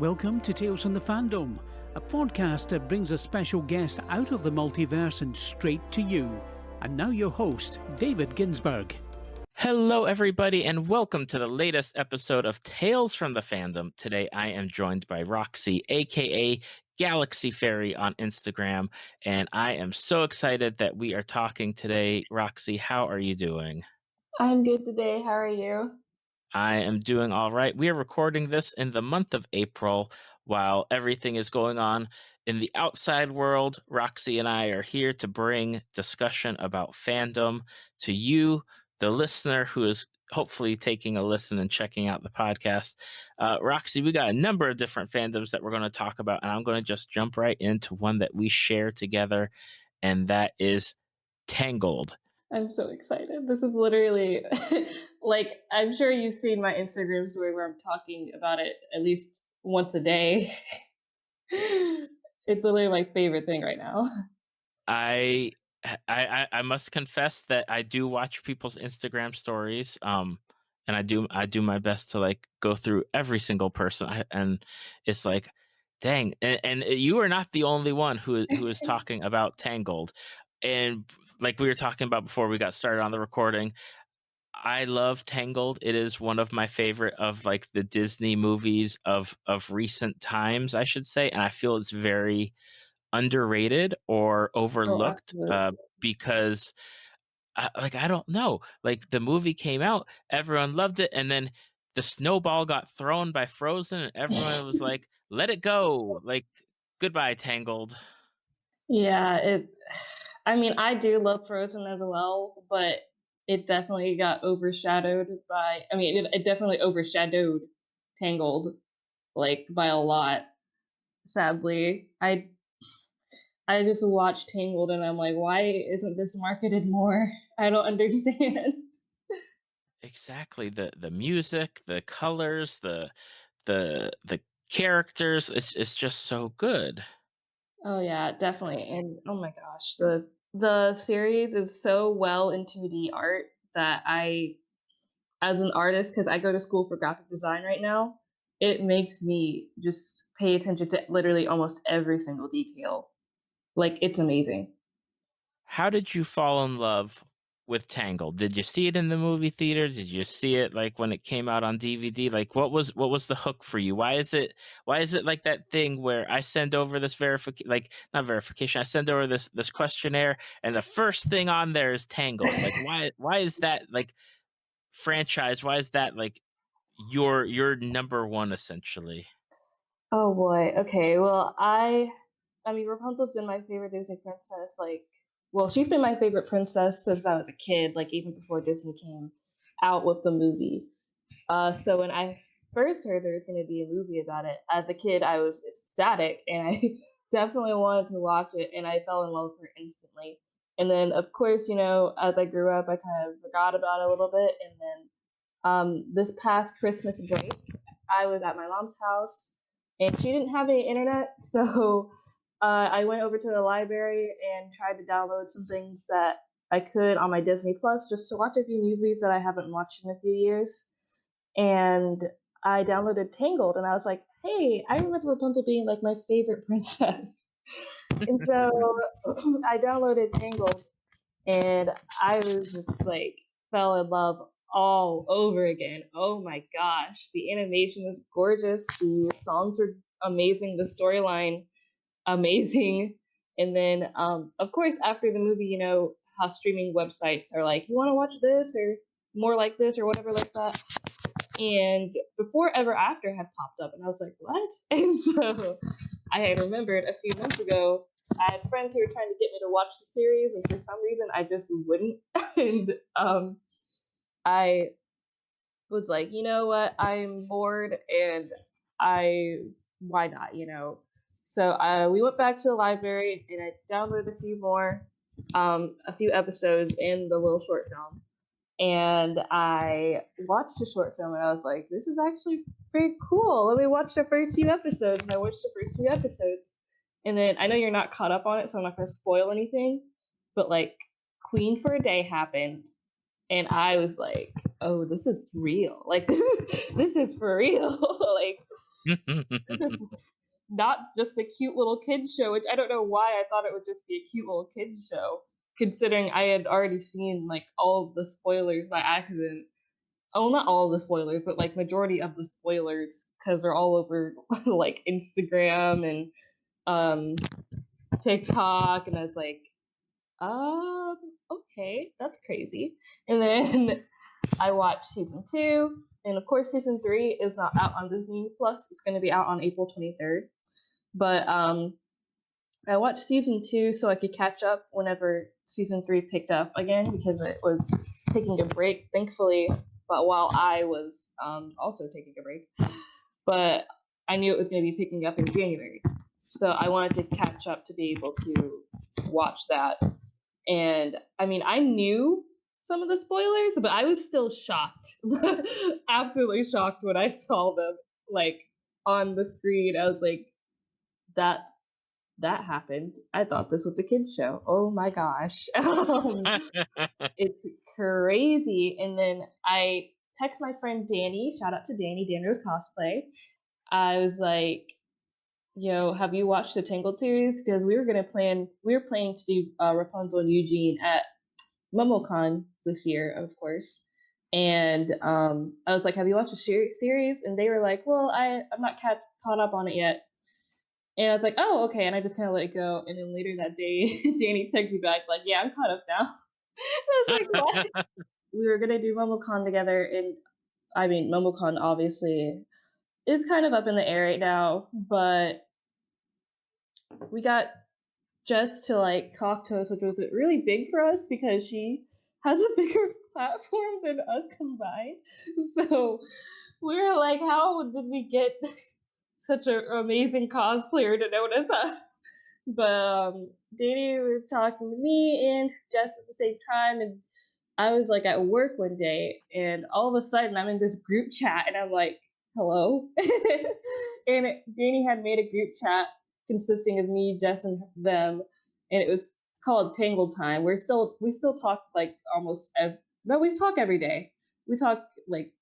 Welcome to Tales from the Fandom, a podcast that brings a special guest out of the multiverse and straight to you. And now your host, David Ginsburg. Hello, everybody, and welcome to the latest episode of Tales from the Fandom. Today, I am joined by Roxie, aka GalaxyyFairy on Instagram, and I am so excited that we are talking today. Roxie, how are you doing? I'm good today. How are you? I am doing all right. We are recording this in the month of April while everything is going on in the outside world. Roxie and I are here to bring discussion about fandom to you, the listener who is hopefully taking a listen and checking out the podcast. Roxie, we got a number of different fandoms that we're going to talk about, and I'm going to just jump right into one that we share together, and that is Tangled. I'm so excited. This is literally like, I'm sure you've seen my Instagram story where I'm talking about it at least once a day. It's literally my favorite thing right now. I must confess that I do watch people's Instagram stories, and I do my best to like go through every single person, and it's like, dang, and you are not the only one who is talking about Tangled, and like we were talking about before we got started on the recording. I love Tangled. It is one of my favorite of like the Disney movies of recent times, I should say, and I feel it's very underrated or overlooked because I don't know, like the movie came out, everyone loved it, and then the snowball got thrown by Frozen and everyone was like, let it go, like goodbye Tangled. Yeah, I mean, I do love Frozen as well, but it definitely got overshadowed by, it definitely overshadowed Tangled, like, by a lot, sadly. I just watched Tangled and I'm like, why isn't this marketed more? I don't understand. Exactly. The music, the colors, the characters, it's just so good. Oh yeah, definitely. And oh my gosh, the series is so well in 2D art that I, as an artist, because I go to school for graphic design right now, it makes me just pay attention to literally almost every single detail. Like, it's amazing. How did you fall in love with Tangled? Did you see it in the movie theater? Did you see it like when it came out on DVD? Like what was the hook for you? Why is it like that thing where I send over this not verification, I send over this questionnaire and the first thing on there is Tangled. Like why is that like franchise? Why is that like your number one essentially? Oh boy. Okay. Well, I mean, Rapunzel's been my favorite Disney princess. Like, well, she's been my favorite princess since I was a kid. Like, even before Disney came out with the movie. So when I first heard there was going to be a movie about it, as a kid, I was ecstatic, and I definitely wanted to watch it, and I fell in love with her instantly. And then, of course, as I grew up, I kind of forgot about it a little bit, and then this past Christmas break, I was at my mom's house, and she didn't have any internet, so I went over to the library and tried to download some things that I could on my Disney Plus just to watch a few movies that I haven't watched in a few years. And I downloaded Tangled, and I was like, hey, I remember Rapunzel being like my favorite princess. And so I downloaded Tangled, and I was just like, fell in love all over again. Oh my gosh, the animation is gorgeous, the songs are amazing, the storyline amazing. And then of course, after the movie, how streaming websites are like, you want to watch this or more like this or whatever like that. And Before Ever After had popped up, and I was like, what? And so I had remembered a few months ago, I had friends who were trying to get me to watch the series, and for some reason I just wouldn't. And I was like, you know what? I'm bored, and why not? So we went back to the library, and I downloaded a few episodes in the little short film. And I watched the short film, and I was like, this is actually pretty cool. Let me watch the first few episodes. And I watched the first few episodes. And then I know you're not caught up on it, so I'm not going to spoil anything. But like, Queen for a Day happened. And I was like, oh, this is real. Like, this is for real. Like, This is not just a cute little kids show, which I don't know why I thought it would just be a cute little kids show, considering I had already seen like all of the spoilers by accident. Oh, not all of the spoilers, but like majority of the spoilers because they're all over like Instagram and um TikTok, and I was like, um, okay, that's crazy. And then I watched season 2, and of course, season 3 is not out on Disney Plus. It's going to be out on April 23rd. But I watched season 2 so I could catch up whenever season 3 picked up again because it was taking a break, thankfully. But while I was also taking a break, but I knew it was going to be picking up in January, so I wanted to catch up to be able to watch that. And I mean, I knew some of the spoilers, but I was still shocked, absolutely shocked when I saw them like on the screen. I was like, that that happened. I thought this was a kids show. Oh my gosh. It's crazy. And then I text my friend Danny, shout out to Danny, Danny's Cosplay. I was like, yo, have you watched the Tangled series? Because we were planning to do Rapunzel and Eugene at MomoCon this year, of course. And I was like, have you watched the series? And they were like, well, I'm not caught up on it yet. And I was like, oh, okay. And I just kind of let it go. And then later that day, Danny texts me back, like, yeah, I'm caught up now. I was like, what? We were going to do MomoCon together. And I mean, MomoCon obviously is kind of up in the air right now. But we got Jess to like talk to us, which was really big for us because she has a bigger platform than us combined. So we were like, how did we get such an amazing cosplayer to notice us? But Danny was talking to me and Jess at the same time, and I was like at work one day, and all of a sudden I'm in this group chat, and I'm like, hello. And Danny had made a group chat consisting of me, Jess, and them, and it's called Tangled Time. We still talk like no, we talk every day. We talk like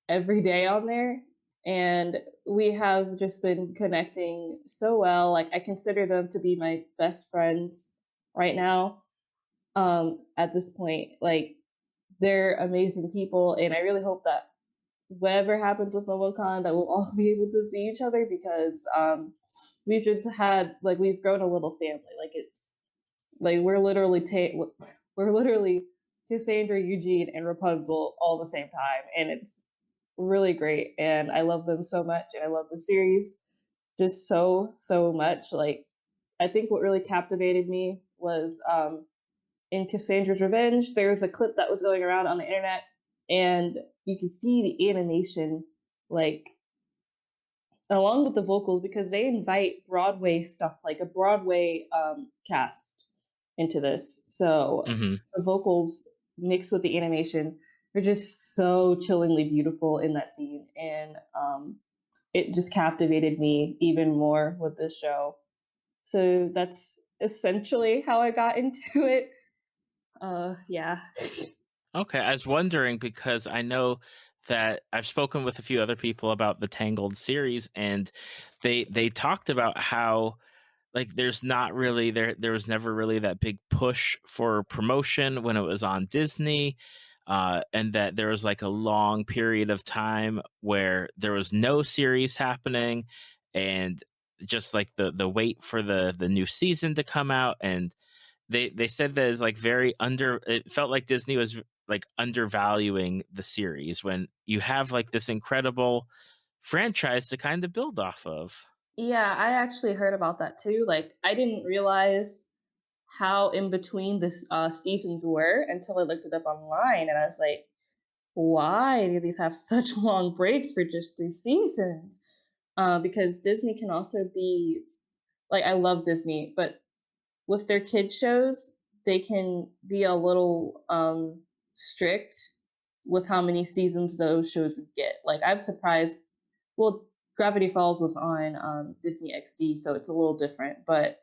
every day on there, and we have just been connecting so well. Like I consider them to be my best friends right now. At this point, like they're amazing people, and I really hope that whatever happens with MomoCon, that we'll all be able to see each other because we've just we've grown a little family. Like it's like we're literally Cassandra, Eugene, and Rapunzel all at the same time, and it's really great. And I love them so much, and I love the series just so much. Like I think what really captivated me was in Cassandra's Revenge, there's a clip that was going around on the internet, and you could see the animation, like, along with the vocals, because they invite Broadway stuff, like a Broadway cast into this. So Mhm. the vocals mixed with the animation are just so chillingly beautiful in that scene. And it just captivated me even more with this show. So that's essentially how I got into it. Yeah. Okay, I was wondering because I know that I've spoken with a few other people about the Tangled series, and they talked about how like there was never really that big push for promotion when it was on Disney, and that there was like a long period of time where there was no series happening, and just like the wait for the new season to come out. And they said that is like very under it felt like Disney was like undervaluing the series when you have like this incredible franchise to kind of build off of. Yeah, I actually heard about that too. Like, I didn't realize how in between the seasons were until I looked it up online, and I was like, why do these have such long breaks for just 3 seasons? Because Disney can also be like, I love Disney, but with their kids shows, they can be a little strict with how many seasons those shows get. Like I'm surprised. Well, Gravity Falls was on Disney XD, so it's a little different. But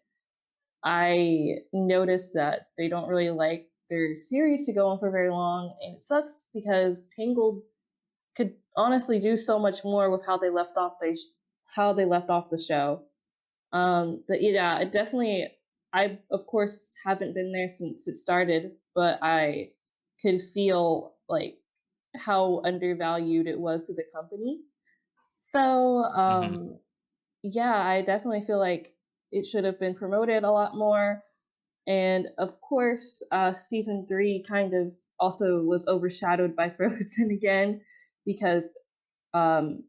I noticed that they don't really like their series to go on for very long, and it sucks because Tangled could honestly do so much more with how they left off how they left off the show. But yeah, it definitely. I of course haven't been there since it started, but I could feel like how undervalued it was to the company. So Hmm. yeah, I definitely feel like it should have been promoted a lot more. And of course, season three kind of also was overshadowed by Frozen again because um,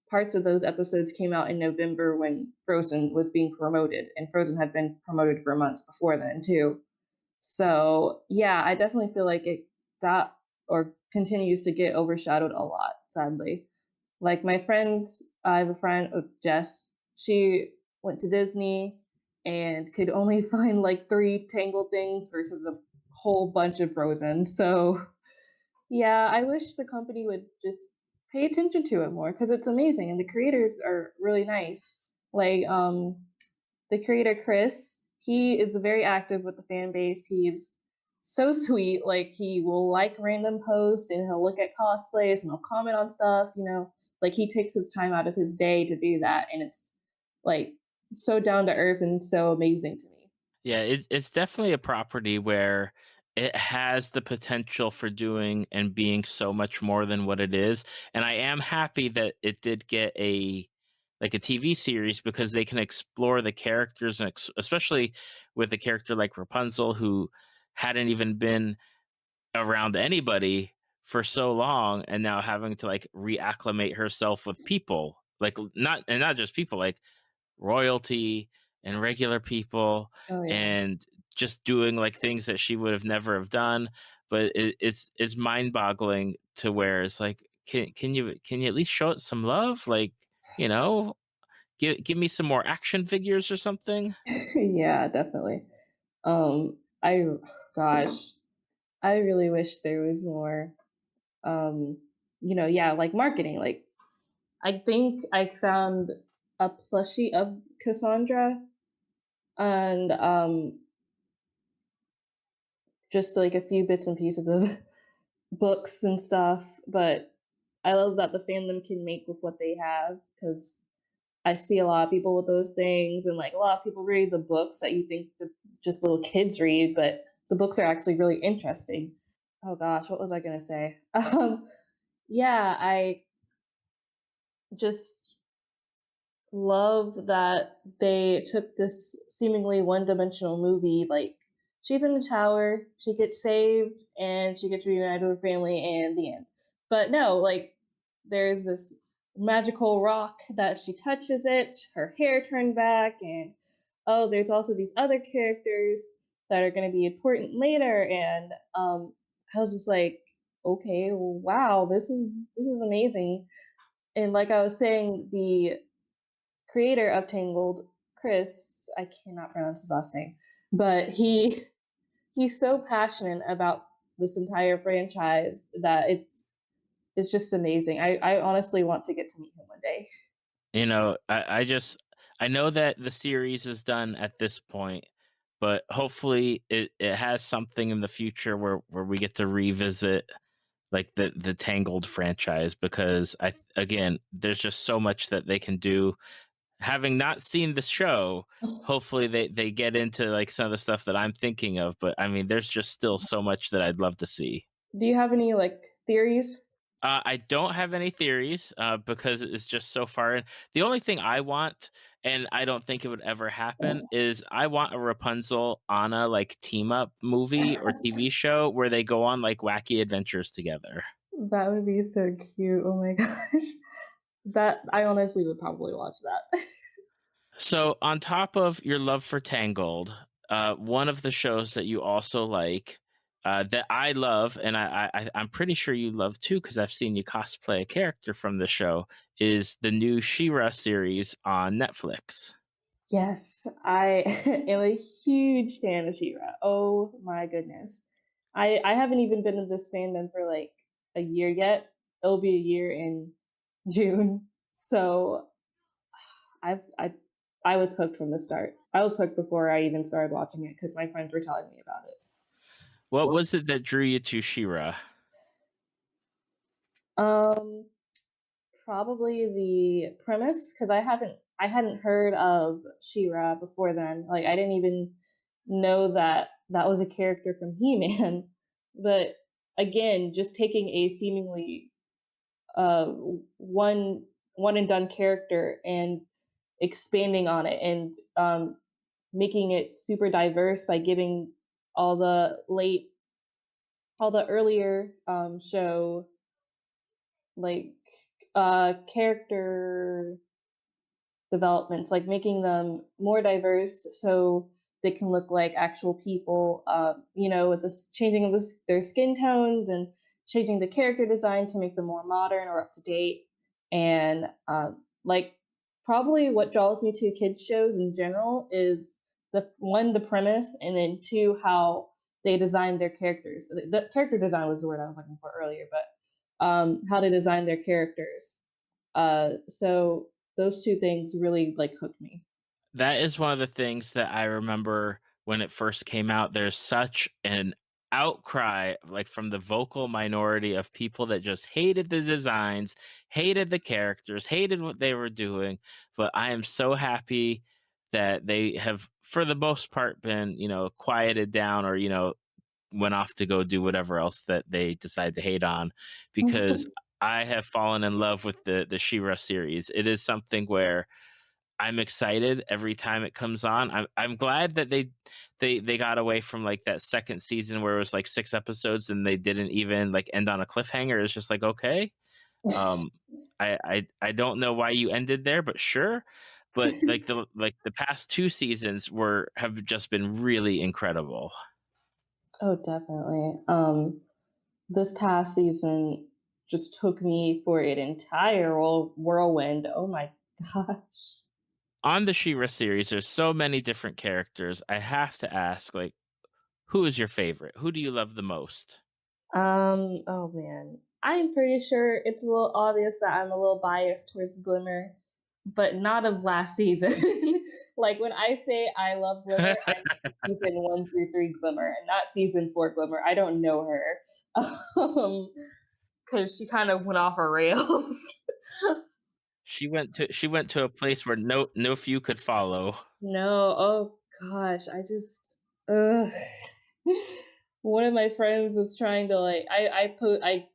parts of those episodes came out in November when Frozen was being promoted, and Frozen had been promoted for months before then too. So yeah, I definitely feel like it got or continues to get overshadowed a lot, sadly. Like my friends, I have a friend, Jess. She went to Disney and could only find like three Tangled things versus a whole bunch of Frozen. So yeah, I wish the company would just pay attention to it more because it's amazing and the creators are really nice. Like the creator Chris, he is very active with the fan base. He's so sweet. Like he will like random posts and he'll look at cosplays and he'll comment on stuff, you know. Like he takes his time out of his day to do that and it's like so down to earth and so amazing to me. Yeah, it's definitely a property where it has the potential for doing and being so much more than what it is. And I am happy that it did get a TV series because they can explore the characters and especially with a character like Rapunzel who hadn't even been around anybody for so long and now having to like reacclimate herself with people. Like not just people, like royalty and regular people Oh yeah. and just doing like things that she would have never have done, but it's mind-boggling to where it's like can you at least show it some love, like, you know, give me some more action figures or something. Yeah, definitely. I gosh, I really wish there was more um yeah, like marketing. Like I think I found a plushie of Cassandra and just like a few bits and pieces of books and stuff, but I love that the fandom can make with what they have because I see a lot of people with those things, and like a lot of people read the books that you think that just little kids read, but the books are actually really interesting. Oh gosh, what was I gonna say? Yeah, I just love that they took this seemingly one-dimensional movie. Like she's in the tower, she gets saved, and she gets reunited with her family, and the end. But no, like there's this magical rock that she touches it, her hair turned back, and oh, there's also these other characters that are going to be important later. And I was just like, okay, wow, this is amazing. And like I was saying, the creator of Tangled, Chris, I cannot pronounce his last name, but he's so passionate about this entire franchise that it's just amazing. I honestly want to get to meet him one day. You know, I know that the series is done at this point, but hopefully it has something in the future where we get to revisit like the Tangled franchise because I again there's just so much that they can do. Having not seen the show, hopefully they get into like some of the stuff that I'm thinking of, but I mean there's just still so much that I'd love to see. Do you have any like theories? I don't have any theories because it's just so far in. The only thing I want, and I don't think it would ever happen, is I want a Rapunzel Anna like team up movie or TV show where they go on like wacky adventures together. That would be so cute. Oh my gosh. That I honestly would probably watch that. So, on top of your love for Tangled, one of the shows that you also like, that I love, and I'm pretty sure you love too, because I've seen you cosplay a character from the show, is the new She-Ra series on Netflix. Yes, I am a huge fan of She-Ra. Oh my goodness. I haven't even been in this fandom for like a year yet. It'll be a year in June. So I was hooked from the start. I was hooked before I even started watching it because my friends were telling me about it. What was it that drew you to She-Ra? Um probably the premise, because I hadn't heard of She-Ra before then. Like I didn't even know that that was a character from He-Man. But again, just taking a seemingly one and done character and expanding on it, and making it super diverse by giving all the earlier show like character developments, like making them more diverse so they can look like actual people, with this changing of their skin tones and changing the character design to make them more modern or up to date. And like probably what draws me to kids shows in general is the premise, and then two, how they design their characters. The character design was the word I was looking for earlier, but how to design their characters. So those two things really like hooked me. That is one of the things that I remember when it first came out. There's such an outcry, like from the vocal minority of people that just hated the designs, hated the characters, hated what they were doing. But I am so happy that they have, for the most part, been, quieted down, or, went off to go do whatever else that they decide to hate on, because I have fallen in love with the She-Ra series. It is something where I'm excited every time it comes on. I'm glad that they got away from like that second season where it was like 6 episodes and they didn't even like end on a cliffhanger. It's just like, okay, I don't know why you ended there, but sure. But the past 2 seasons have just been really incredible. Oh, definitely. This past season just took me for an entire whirlwind. Oh my gosh. On the She-Ra series, there's so many different characters. I have to ask, like, who is your favorite? Who do you love the most? Oh man. I'm pretty sure it's a little obvious that I'm a little biased towards Glimmer, but not of last season. Like when I say I love Glimmer, I mean season 1 through 3 Glimmer, and not season 4 Glimmer. I don't know her. Because she kind of went off her rails. She went to a place where no few could follow. No, oh gosh, ugh. One of my friends was trying to like, I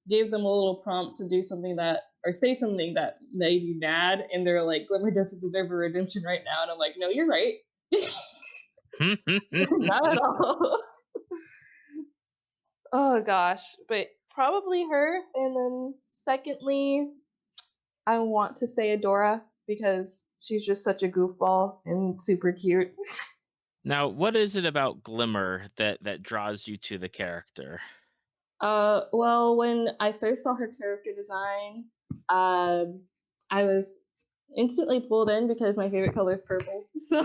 gave them a little prompt to do something that, or say something that made me mad, and they're like, Glimmer doesn't deserve a redemption right now, and I'm like, no, you're right. Not at all. Oh gosh, but probably her, and then secondly, I want to say Adora, because she's just such a goofball and super cute. Now, what is it about Glimmer that draws you to the character? Well, when I first saw her character design, I was instantly pulled in because my favorite color is purple. So,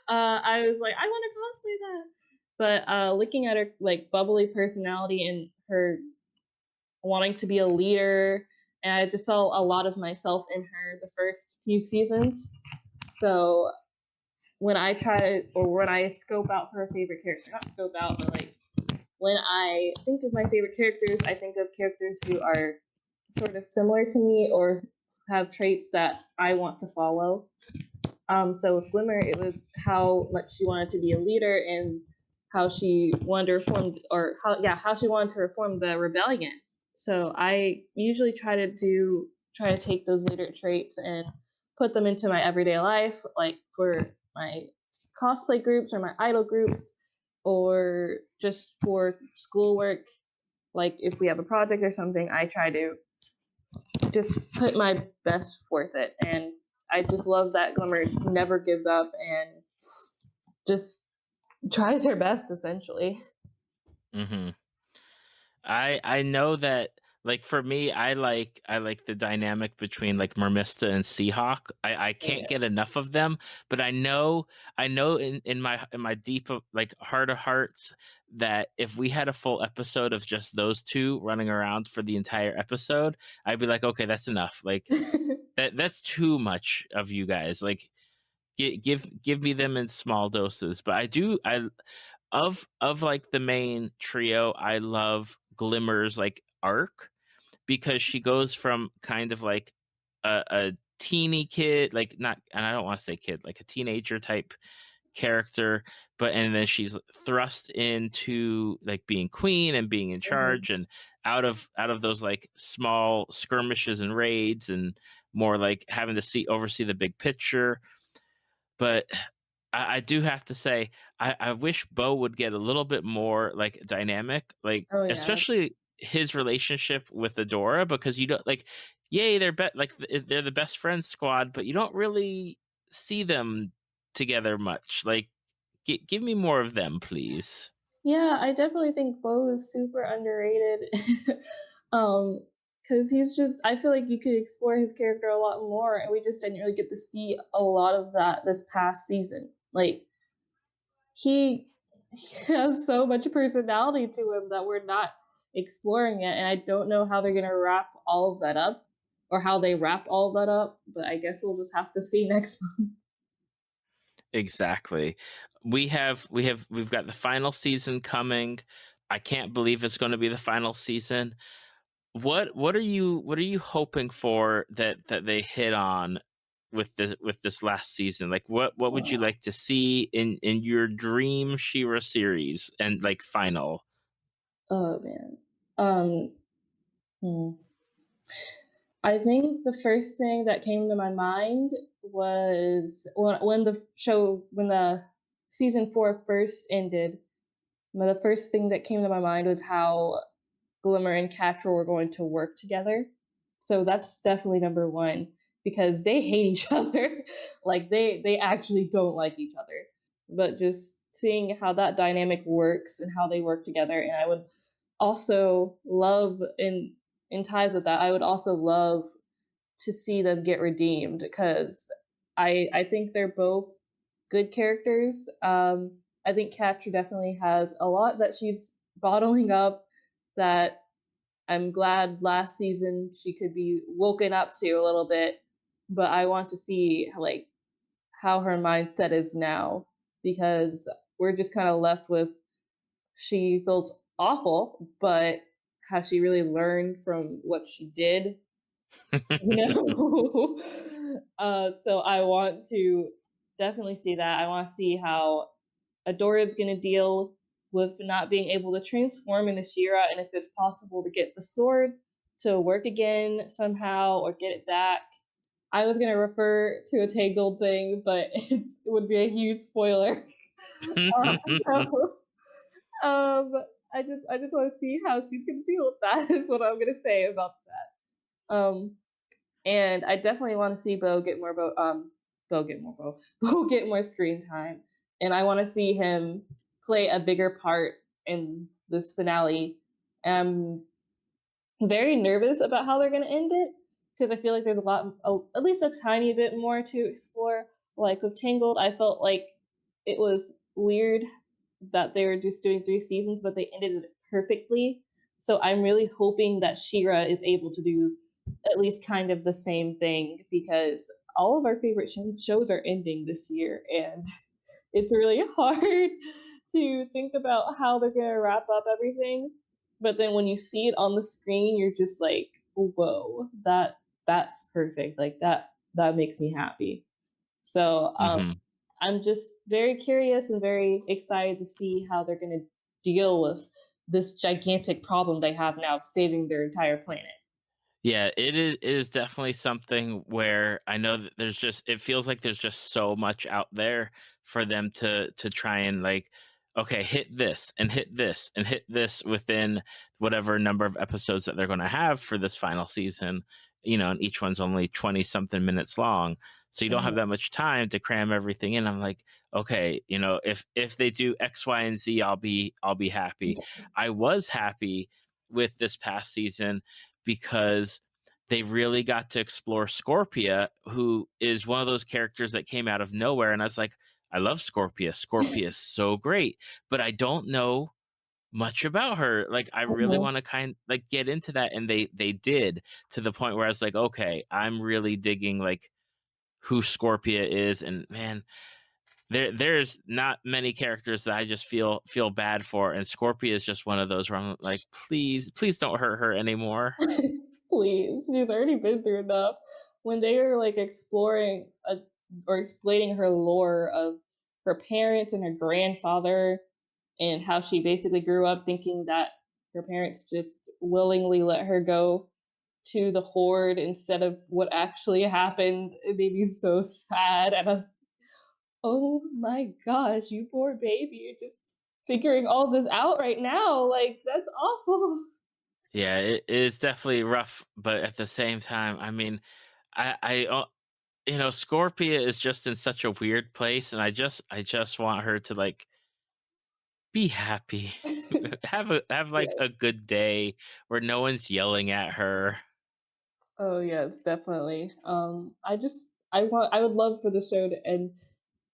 I was like, I want to cosplay that. But looking at her like bubbly personality and her wanting to be a leader, and I just saw a lot of myself in her the first few seasons. So when I when I scope out her favorite character, not scope out, but like when I think of my favorite characters, I think of characters who are sort of similar to me or have traits that I want to follow. So with Glimmer, it was how much she wanted to be a leader and how she wanted to reform, or how she wanted to reform the rebellion. So I usually try to take those leader traits and put them into my everyday life, like for my cosplay groups or my idol groups, or just for schoolwork. Like if we have a project or something, I try to just put my best forth it. And I just love that Glimmer never gives up and just tries her best, essentially. Mm-hmm. I know that, like, for me, I like the dynamic between like Mermista and Seahawk. I can't get enough of them, but I know in my deep like heart of hearts that if we had a full episode of just those two running around for the entire episode, I'd be like, okay, that's enough. Like that's too much of you guys. Like give me them in small doses. But I of like the main trio, I love Glimmer's like arc, because she goes from kind of like a teeny kid, like not, and I don't want to say kid, like a teenager type character, but and then she's thrust into like being queen and being in Mhm. charge, and out of those like small skirmishes and raids, and more like having to oversee the big picture. But I do have to say, I wish Bo would get a little bit more like dynamic, like Oh yeah. especially his relationship with Adora, because you don't like, yay, they're the best friends squad, but you don't really see them together much. Like, give me more of them, please. Yeah, I definitely think Bo is super underrated. um, because he's just I feel like you could explore his character a lot more, and we just didn't really get to see a lot of that this past season. Like he he has so much personality to him that we're not exploring it, and I don't know how they're gonna wrap all of that up or how they wrapped all of that up, but I guess we'll just have to see next month. Exactly. We've got the final season coming. I can't believe it's going to be the final season. What are you hoping for that they hit on with this last season? Like what would you Oh, like to see in your dream Shira series and like final? oh man. Um, hmm. I think the first thing that came to my mind was when the season 4 first ended. The first thing that came to my mind was how Glimmer and Cattrall were going to work together. So that's definitely number one because they hate each other. Like they actually don't like each other. But just seeing how that dynamic works and how they work together, and I would also love in ties with that, I would also love to see them get redeemed because I think they're both good characters. I think Catra definitely has a lot that she's bottling up that I'm glad last season she could be woken up to a little bit, but I want to see like how her mindset is now because we're just kind of left with she feels awful, but has she really learned from what she did? No. So I want to definitely see that. I want to see how Adora's going to deal with not being able to transform into Shira and if it's possible to get the sword to work again somehow or get it back. I was going to refer to a Tangled thing, but it would be a huge spoiler. So, um, I just want to see how she's going to deal with that. Is what I'm going to say about that. And I definitely want to see Bo get more screen time, and I want to see him play a bigger part in this finale. I'm very nervous about how they're going to end it because I feel like there's at least a tiny bit more to explore. Like with Tangled, I felt like it was weird that they were just doing 3 seasons, but they ended it perfectly. So I'm really hoping that Shira is able to do at least kind of the same thing because all of our favorite shows are ending this year, and it's really hard to think about how they're gonna wrap up everything. But then when you see it on the screen, you're just like, whoa, that's perfect. Like that makes me happy. So Hmm. I'm just very curious and very excited to see how they're gonna deal with this gigantic problem they have now of saving their entire planet. Yeah, it is definitely something where I know that it feels like there's just so much out there for them to try and like, okay, hit this and hit this and hit this within whatever number of episodes that they're going to have for this final season, and each one's only 20 something minutes long. So you don't have Mhm. that much time to cram everything in. I'm like, okay, if they do X, Y, and Z, I'll be happy. I was happy with this past season because they really got to explore Scorpia, who is one of those characters that came out of nowhere. And I was like, I love Scorpia. Scorpia is so great, but I don't know much about her. Like, I really Mhm. want to kind like get into that, and they did, to the point where I was like, okay, I'm really digging like who Scorpia is, and man, there's not many characters that I just feel bad for, and Scorpia is just one of those where I'm like, please don't hurt her anymore. Please, she's already been through enough. When they are like exploring or explaining her lore of her parents and her grandfather and how she basically grew up thinking that her parents just willingly let her go to the horde instead of what actually happened, it made me so sad. And I was, oh my gosh, you poor baby, you're just figuring all this out right now. Like, that's awful. Yeah, it is definitely rough, but at the same time, I mean, I Scorpia is just in such a weird place, and I just want her to like be happy, have like Yeah. a good day where no one's yelling at her. Oh yes, definitely. I would love for the show to end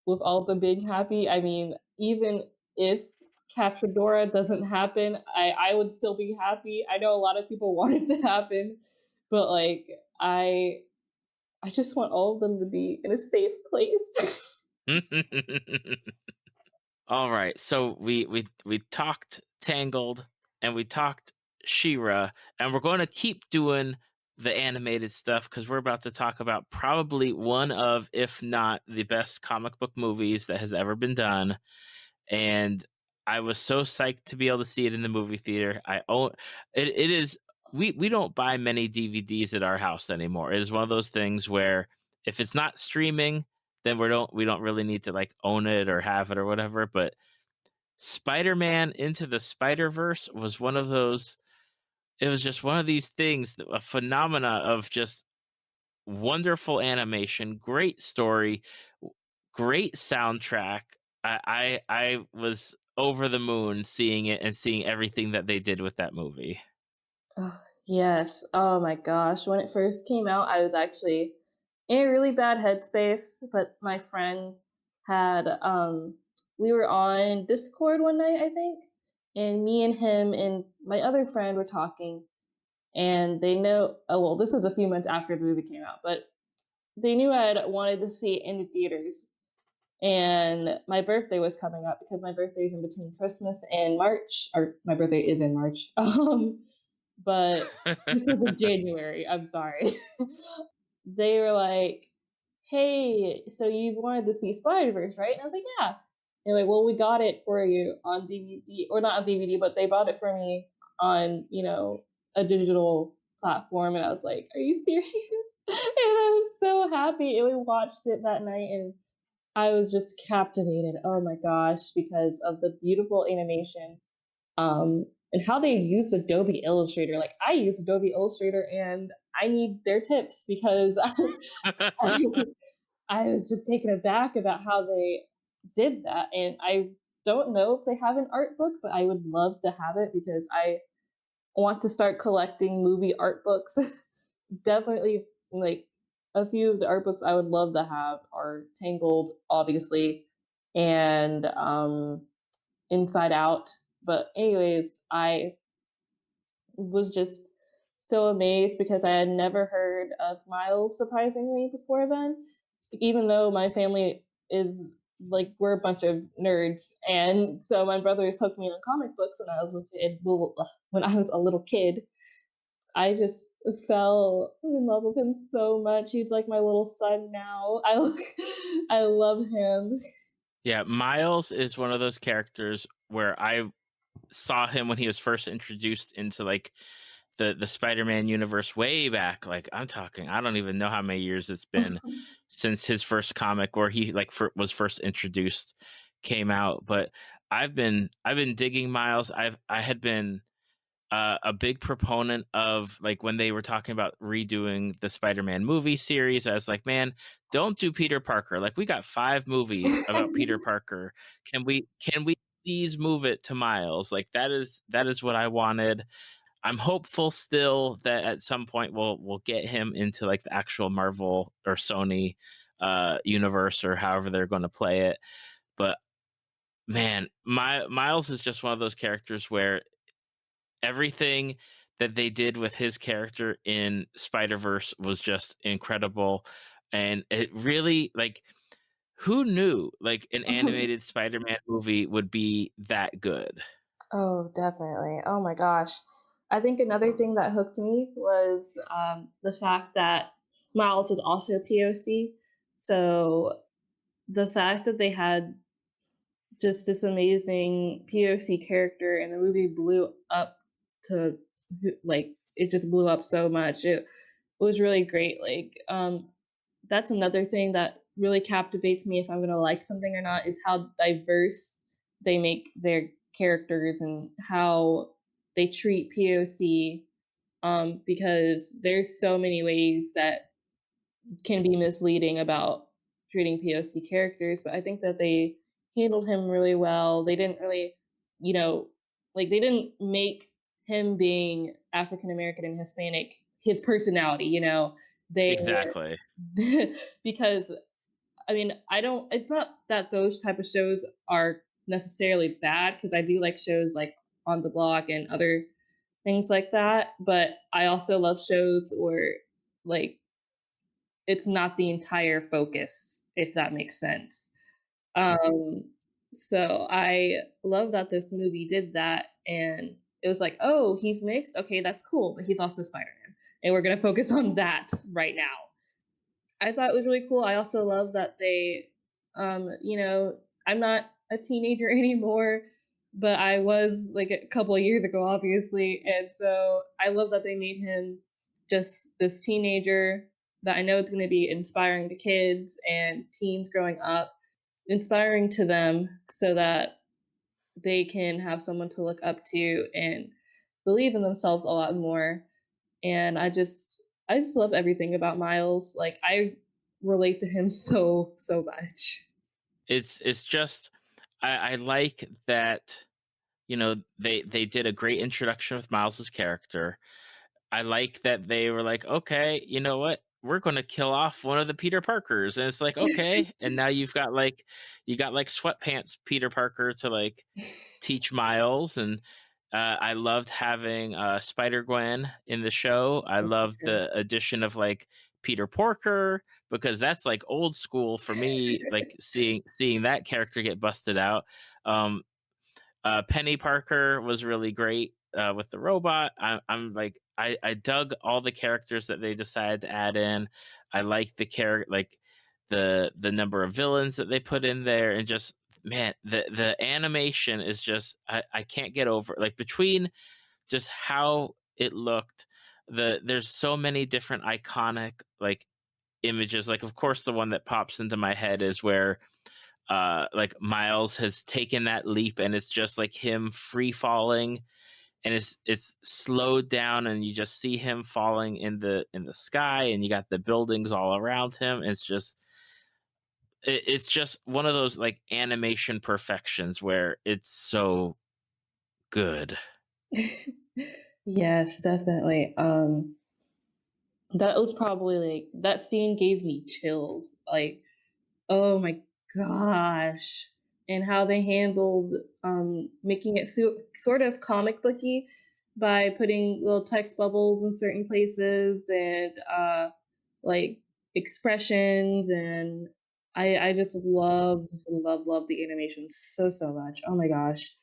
with all of them being happy. I mean, even if Capturedora doesn't happen, I would still be happy. I know a lot of people want it to happen, but like I just want all of them to be in a safe place. All right, so we talked Tangled and we talked Shira, and we're going to keep doing the animated stuff because we're about to talk about probably one of, if not the best comic book movies that has ever been done. And I was so psyched to be able to see it in the movie theater. I own it. It is we don't buy many DVDs at our house anymore. It is one of those things where if it's not streaming, then we don't really need to like own it or have it or whatever. But Spider-Man Into the Spider-Verse was one of those. It was just one of these things, a phenomena of just wonderful animation, great story, great soundtrack. I was over the moon seeing it and seeing everything that they did with that movie. Oh, yes. Oh my gosh. When it first came out, I was actually in a really bad headspace, but my friend had we were on Discord one night, I think, and me and him and my other friend were talking and they know oh well, this was a few months after the movie came out, but they knew I'd wanted to see it in the theaters. And my birthday was coming up because my birthday is in between Christmas and March, or my birthday is in March. But this was in January. I'm sorry. They were like, "Hey, so you wanted to see Spider-Verse, right?" And I was like, "Yeah." They're like, "Well, we got it for you on DVD, or not on DVD, but they bought it for me on, a digital platform." And I was like, "Are you serious?" And I was so happy. And we watched it that night, and I was just captivated. Oh my gosh, because of the beautiful animation and how they use Adobe Illustrator. Like I use Adobe Illustrator and I need their tips because I, I was just taken aback about how they did that. And I don't know if they have an art book, but I would love to have it because I want to start collecting movie art books. Definitely, like a few of the art books I would love to have are Tangled, obviously, and Inside Out. But anyways, I was just so amazed because I had never heard of Miles surprisingly before then. Even though my family is like we're a bunch of nerds, and so my brothers hooked me on comic books when I was a kid. Well, when I was a little kid, I just fell in love with him so much. He's like my little son now. I love him. Yeah, Miles is one of those characters where I saw him when he was first introduced into like the Spider-Man universe way back. Like I'm talking, I don't even know how many years it's been since his first comic where he like was first introduced came out. But I've been digging Miles. I had been a big proponent of like when they were talking about redoing the Spider-Man movie series. I was like, man, don't do Peter Parker. Like we got 5 movies about Peter Parker. Can we please move it to Miles? Like that is what I wanted. I'm hopeful still that at some point we'll get him into like the actual Marvel or Sony universe or however they're going to play it. But man, Miles is just one of those characters where everything that they did with his character in Spider-Verse was just incredible. And it really like who knew like an animated Spider-Man movie would be that good? Oh, definitely. Oh my gosh. I think another thing that hooked me was the fact that Miles is also POC. So the fact that they had just this amazing POC character and the movie blew up to like it just blew up so much. It was really great. That's another thing that really captivates me if I'm gonna like something or not is how diverse they make their characters and how they treat POC. Because there's so many ways that can be misleading about treating POC characters, but I think that they handled him really well. They didn't really, you know, they didn't make him being African American and Hispanic his personality, you know. They Exactly. because I mean, I don't it's not that those type of shows are necessarily bad because I do like shows like On the Block and other things like that, but I also love shows where like it's not the entire focus, if that makes sense. Um, so I love that this movie did that, and it was like, "Oh, he's mixed? Okay, that's cool, but he's also Spider-Man, and we're gonna focus on that right now." I thought it was really cool. I also love that they, I'm not a teenager anymore, but I was like a couple of years ago, obviously. And so I love that they made him just this teenager that I know it's going to be inspiring to kids and teens growing up, inspiring to them so that they can have someone to look up to and believe in themselves a lot more. And I just love everything about Miles. Like I relate to him so much. It's just I like that, they did a great introduction with Miles's character. I like that they were like, okay, you know what? We're going to kill off one of the Peter Parkers, and it's like, okay, and now you got like sweatpants Peter Parker to like teach Miles, and I loved having Spider Gwen in the show. I love the addition of like Peter Porker because that's like old school for me. Like seeing that character get busted out. Um, Penny Parker was really great with the robot. I'm like I dug all the characters that they decided to add in. I like the number of villains that they put in there, and just man, the animation is just I can't get over like between just how it looked. There's so many different iconic like images. Like of course the one that pops into my head is where like Miles has taken that leap and it's just like him free falling, and it's slowed down and you just see him falling in the sky, and you got the buildings all around him. It's just one of those like animation perfections where it's so good. Yes, definitely. That was probably like that scene gave me chills. Like, oh my gosh. And how they handled making it sort of comic booky by putting little text bubbles in certain places and like expressions and I just love the animation so much. Oh my gosh.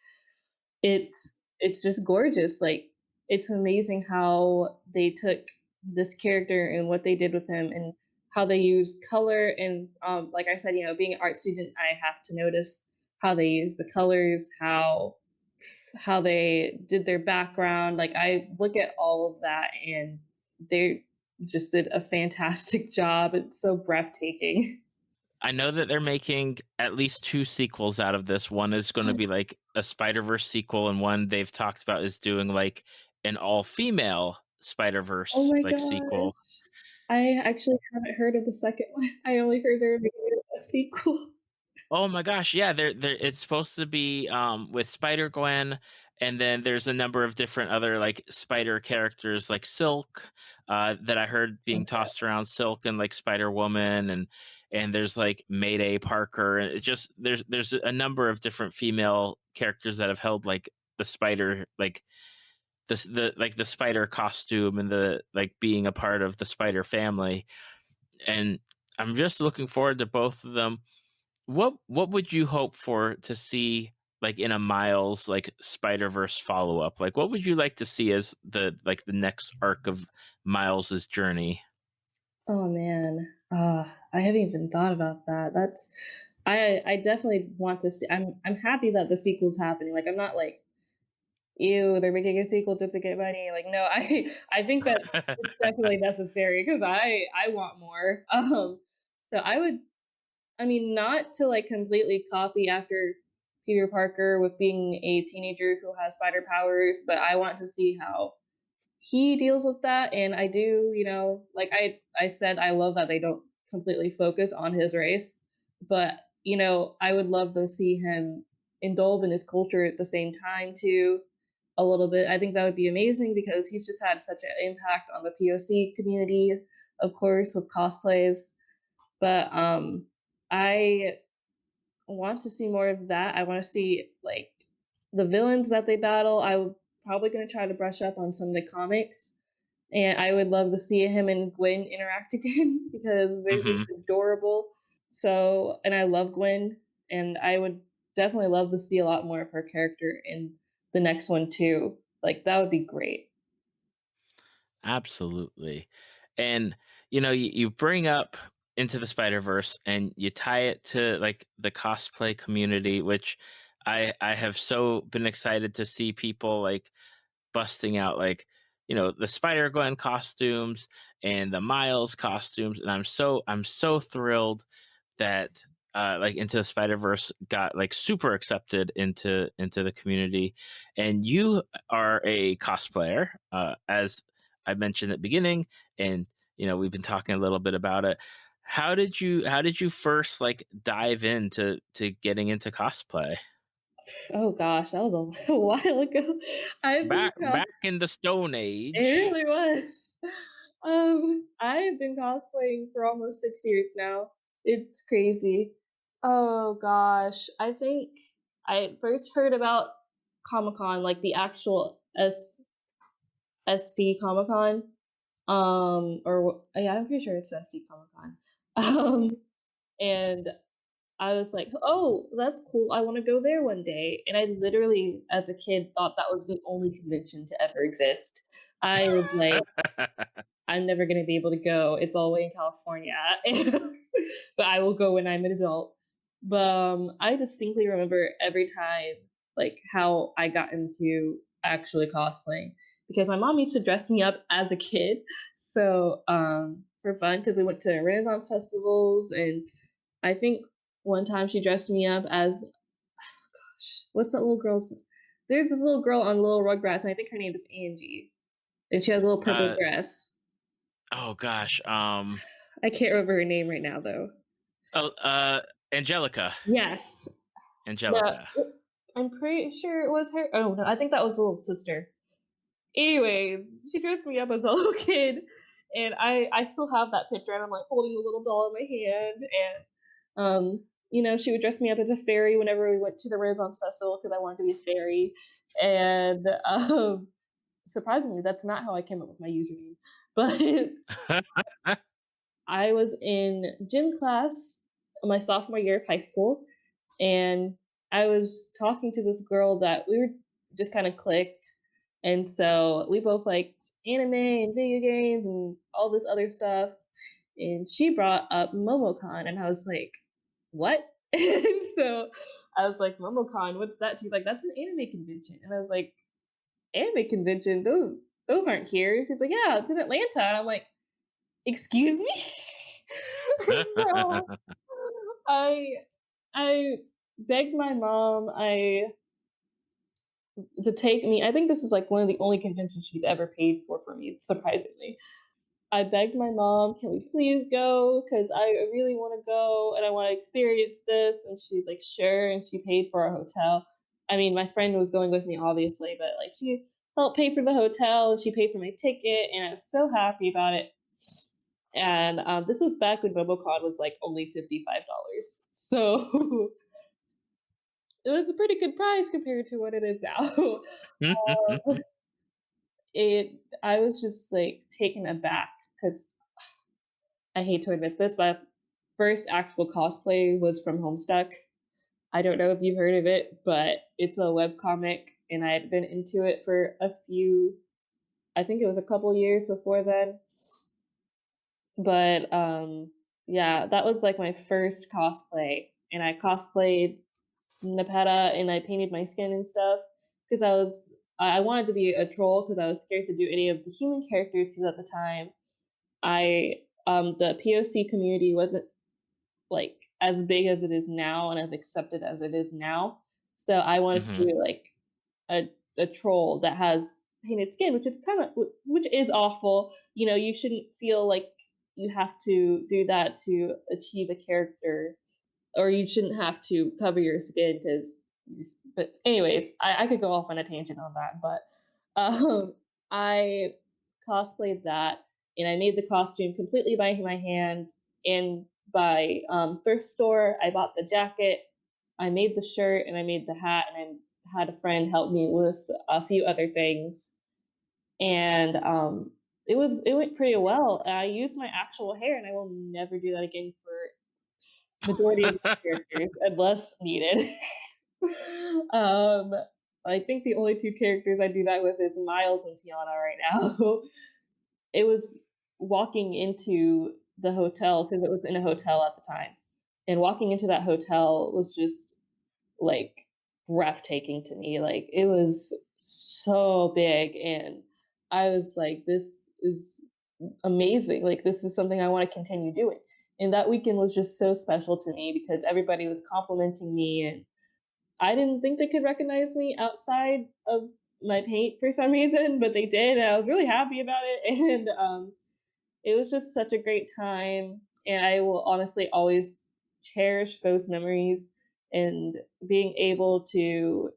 It's just gorgeous. Like it's amazing how they took this character and what they did with him and how they used color and like I said, being an art student, I have to notice how they use the colors, how they did their background. Like I look at all of that and they just did a fantastic job. It's so breathtaking. I know that they're making at least two sequels out of this. One is going to be like a Spider-Verse sequel, and one they've talked about is doing like an all-female Oh Spider-Verse my like sequel. gosh. I actually haven't heard of the second one. I only heard there would be a sequel. Oh my gosh, yeah, they're it's supposed to be with Spider-Gwen, and then there's a number of different other like spider characters like Silk that I heard being Okay. tossed around, Silk and like Spider-Woman, and there's like Mayday Parker, and it just there's a number of different female characters that have held like the spider like the spider costume and the like being a part of the spider family. And I'm just looking forward to both of them. What would you hope for to see like in a Miles like Spider-Verse follow-up? Like what would you like to see as the next arc of Miles's journey? Oh man, I haven't even thought about that. I definitely want to see. I'm happy that the sequel's happening. Like I'm not like, ew, they're making a sequel just to get money. Like no, I think that it's definitely necessary because I want more. So I would, I mean, not to like completely copy after Peter Parker with being a teenager who has spider powers, but I want to see how he deals with that. And I do, like I said, I love that they don't completely focus on his race, but I would love to see him indulge in his culture at the same time too, a little bit. I think that would be amazing because he's just had such an impact on the POC community, of course, with cosplays. But I want to see more of that. I want to see like the villains that they battle. I'm probably going to try to brush up on some of the comics, and I would love to see him and Gwen interact again because they're Hmm. just adorable. So, and I love Gwen, and I would definitely love to see a lot more of her character in the next one too. Like that would be great. Absolutely. And you bring up Into the Spider-Verse and you tie it to like the cosplay community, which I have so been excited to see people like busting out like the Spider-Gwen costumes and the Miles costumes, and I'm so thrilled that like Into the Spider-Verse got like super accepted into the community. And you are a cosplayer, as I mentioned at the beginning, and we've been talking a little bit about it. How did you first like dive into getting into cosplay? Oh gosh, that was a while ago. I've been Back in the Stone It Age. really was. I've been cosplaying for almost 6 years now. It's crazy. Oh gosh, I think I first heard about Comic Con, like the actual SD Comic Con. Yeah, I'm pretty sure it's SD Comic Con. Um, and I was like, oh, that's cool. I want to go there one day. And I literally, as a kid, thought that was the only convention to ever exist. I was like, I'm never gonna be able to go. It's all the way in California, but I will go when I'm an adult. But I distinctly remember every time, like how I got into actually cosplaying because my mom used to dress me up as a kid, so for fun because we went to Renaissance festivals, and I think one time she dressed me up as what's that little girl's? There's this little girl on Little Rugrats, and I think her name is Angie, and she has a little purple uh, dress. oh gosh. I can't remember her name right now, though. Oh, Angelica. Yes. No, Angelica. I'm pretty sure it was her. Oh, no, I think that was the little sister. Anyways, she dressed me up as a little kid, and I still have that picture, and I'm like holding the little doll in my hand, and she would dress me up as a fairy whenever we went to the Renaissance Festival because I wanted to be a fairy, and surprisingly, that's not how I came up with my username, but I was in gym class my sophomore year of high school, and I was talking to this girl that we were just kind of clicked. And so we both liked anime and video games and all this other stuff. And she brought up MomoCon, and I was like, what? And so I was like, MomoCon, what's that? She's like, that's an anime convention. And I was like, anime convention? Those aren't here. She's like, yeah, it's in Atlanta. And I'm like, excuse me? So I I begged my mom to take me. I think this is like one of the only conventions she's ever paid for me, surprisingly. I begged my mom, can we please go? Because I really want to go and I want to experience this. And she's like, sure. And she paid for our hotel. I mean, my friend was going with me, obviously, but like she helped pay for the hotel and she paid for my ticket. And I was so happy about it. And this was back when MomoCon was like only $55. So it was a pretty good price compared to what it is now. um, I was just like taken aback because I hate to admit this, but first actual cosplay was from Homestuck. I don't know if you've heard of it, but it's a web comic, and I had been into it for I think it was a couple years before then. But yeah, that was like my first cosplay, and I cosplayed Nepeta, and I painted my skin and stuff because I wanted to be a troll because I was scared to do any of the human characters because at the time I the POC community wasn't like as big as it is now and as accepted as it is now. So I wanted to Hmm. be like a troll that has painted skin, which is which is awful. You know, you shouldn't feel like you have to do that to achieve a character, or you shouldn't have to cover your skin because. But anyways, I could go off on a tangent on that, but I cosplayed that, and I made the costume completely by my hand and by thrift store. I bought the jacket, I made the shirt, and I made the hat, and I had a friend help me with a few other things, and it went pretty well. I used my actual hair, and I will never do that again for majority of my characters unless needed. um, I think the only two characters I do that with is Miles and Tiana right now. It was walking into the hotel because it was in a hotel at the time, and walking into that hotel was just like breathtaking to me. Like it was so big, and I was like, "This is amazing. Like this is something I want to continue doing." And that weekend was just so special to me because everybody was complimenting me, and I didn't think they could recognize me outside of my paint for some reason, but they did. And I was really happy about it. And it was just such a great time. And I will honestly always cherish those memories and being able to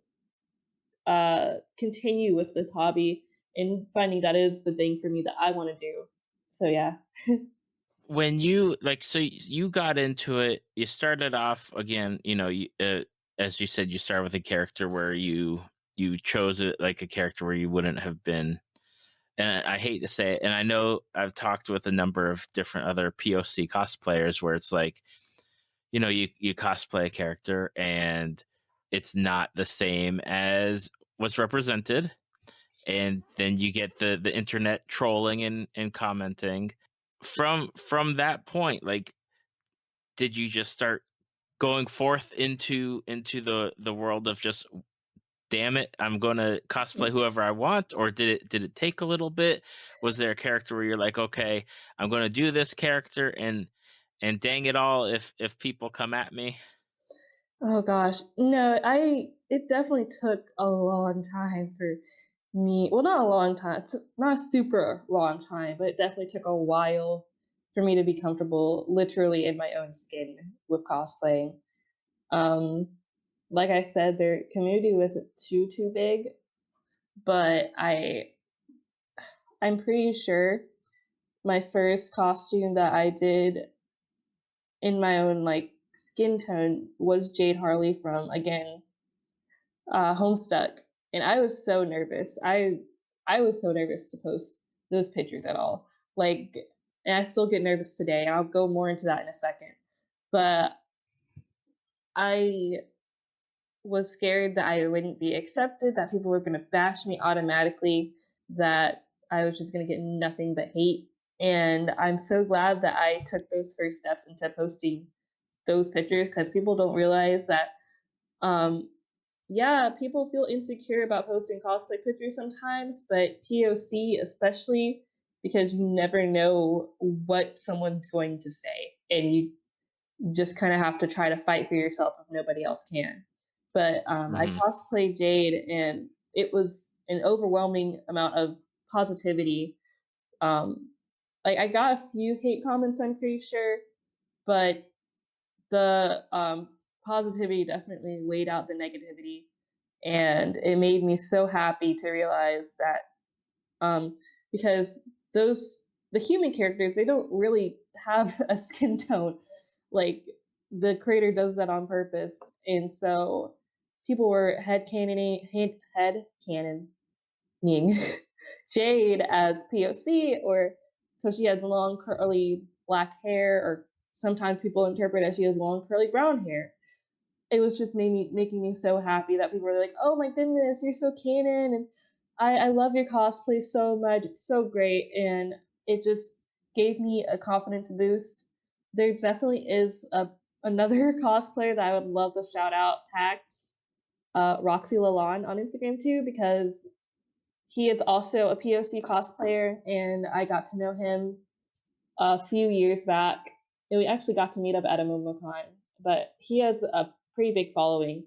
continue with this hobby and finding that is the thing for me that I want to do. So, yeah. When you like, so you got into it, you started off again, as you said, you start with a character where you chose it like a character where you wouldn't have been. And I hate to say it, and I know I've talked with a number of different other POC cosplayers where it's like, you cosplay a character and it's not the same as what's represented, and then you get the internet trolling and commenting. From that point, like, did you just start going forth into the world of just, damn it, I'm gonna cosplay whoever I want, or did it take a little bit? Was there a character where you're like, okay, I'm gonna do this character, and dang it all if people come at me? Oh gosh. No, it definitely took a long time for me. Well, not a long time. It's not a super long time, but it definitely took a while for me to be comfortable literally in my own skin with cosplaying. Um like I said, their community wasn't too big, but I'm pretty sure my first costume that I did in my own like skin tone was Jade Harley from again Homestuck, and I was so nervous. I was so nervous to post those pictures at all. Like, and I still get nervous today. I'll go more into that in a second. But I was scared that I wouldn't be accepted, that people were going to bash me automatically, that I was just going to get nothing but hate. And I'm so glad that I took those first steps into posting those pictures because people don't realize that um, yeah, people feel insecure about posting cosplay pictures sometimes, but POC especially because you never know what someone's going to say, and you just kind of have to try to fight for yourself if nobody else can. But I Hmm. cosplayed Jade, and it was an overwhelming amount of positivity. Um, like I got a few hate comments, I'm pretty sure, but the positivity definitely weighed out the negativity, and it made me so happy to realize that um, because those the human characters, they don't really have a skin tone. Like the creator does that on purpose, and so people were head canoning Jade as POC, or because she has long curly black hair, or sometimes people interpret as she has long curly brown hair. it was just making me so happy that people were like, "Oh my goodness, you're so canon, and I love your cosplay so much. It's so great." And it just gave me a confidence boost. There definitely is another cosplayer that I would love to shout out, Pax, Roxie Lalonde on Instagram too, because he is also a POC cosplayer, and I got to know him a few years back, and we actually got to meet up at a MomoCon. But he has a pretty big following,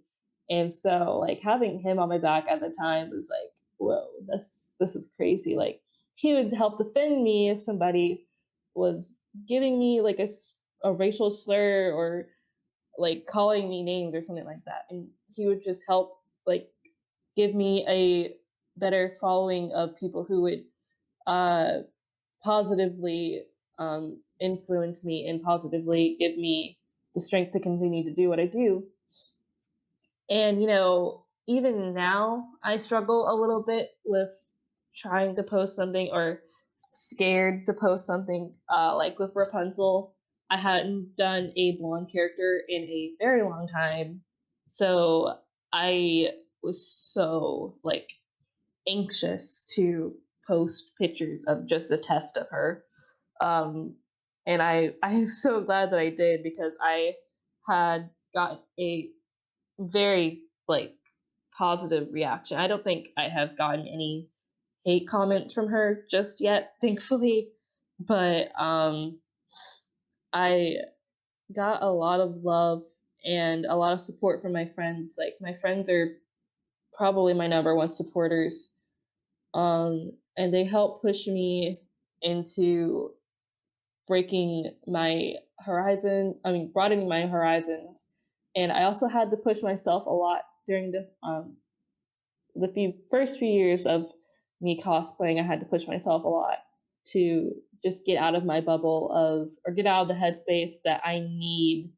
and so like having him on my back at the time was like, whoa, this is crazy. Like he would help defend me if somebody was giving me like a racial slur or like calling me names or something like that, and he would just help like give me a better following of people who would uh positively influence me and positively give me the strength to continue to do what I do. And, even now I struggle a little bit with trying to post something or scared to post something. Like with Rapunzel, I hadn't done a blonde character in a very long time. So I was so like anxious to post pictures of just a test of her. Um, and I'm so glad that I did, because I had got a very like positive reaction. I don't think I have gotten any hate comments from her just yet, thankfully, but I got a lot of love and a lot of support from my friends. Like my friends are probably my number one supporters, and they help push me into breaking my broadening my horizons. And I also had to push myself a lot during the first few years of me cosplaying. I had to push myself a lot to just get out of my bubble or get out of the headspace that I need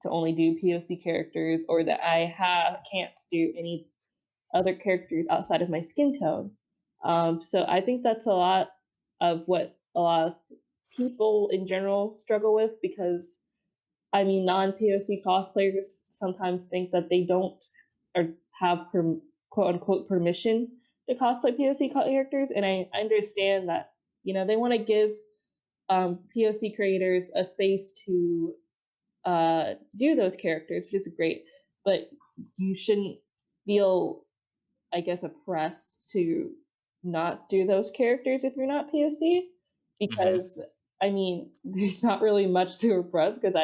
to only do POC characters, or that can't do any other characters outside of my skin tone. So I think that's a lot of what a lot of people in general struggle with, because non-POC cosplayers sometimes think that they don't or have quote unquote permission to cosplay POC characters, and I understand that they want to give POC creators a space to do those characters, which is great, but you shouldn't feel, I guess, oppressed to not do those characters if you're not POC, Hmm. because there's not really much to oppress, because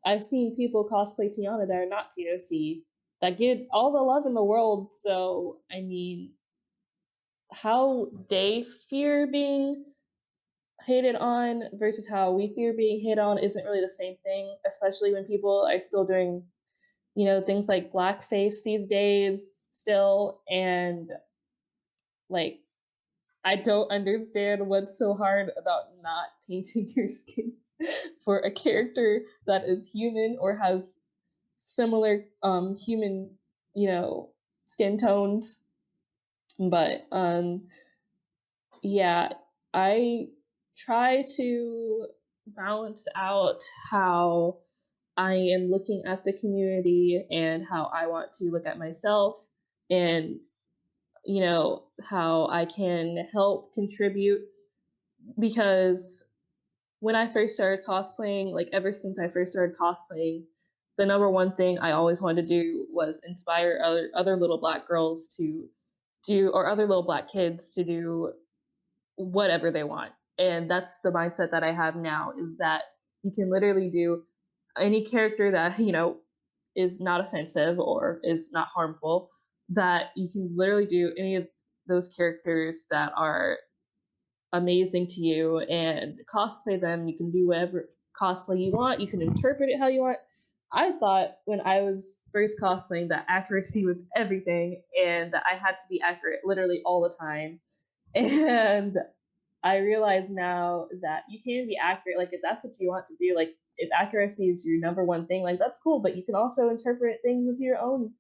I've seen people cosplay Tiana that are not POC that get all the love in the world. So how they fear being hated on versus how we fear being hit on isn't really the same thing, especially when people are still doing things like blackface these days still. And like, I don't understand what's so hard about not painting your skin for a character that is human or has similar human, skin tones. But yeah, I try to balance out how I am looking at the community and how I want to look at myself, and how I can help contribute, because when I first started cosplaying, like ever since I first started cosplaying, the number one thing I always wanted to do was inspire other little black girls to do, or other little black kids to do whatever they want. And that's the mindset that I have now, is that you can literally do any character that, is not offensive or is not harmful, that you can literally do any of those characters that are amazing to you and cosplay them. You can do whatever cosplay you want. You can interpret it how you want. I thought when I was first cosplaying that accuracy was everything, and that I had to be accurate literally all the time. And I realize now that you can be accurate. Like if that's what you want to do, like if accuracy is your number one thing, like that's cool. But you can also interpret things into your own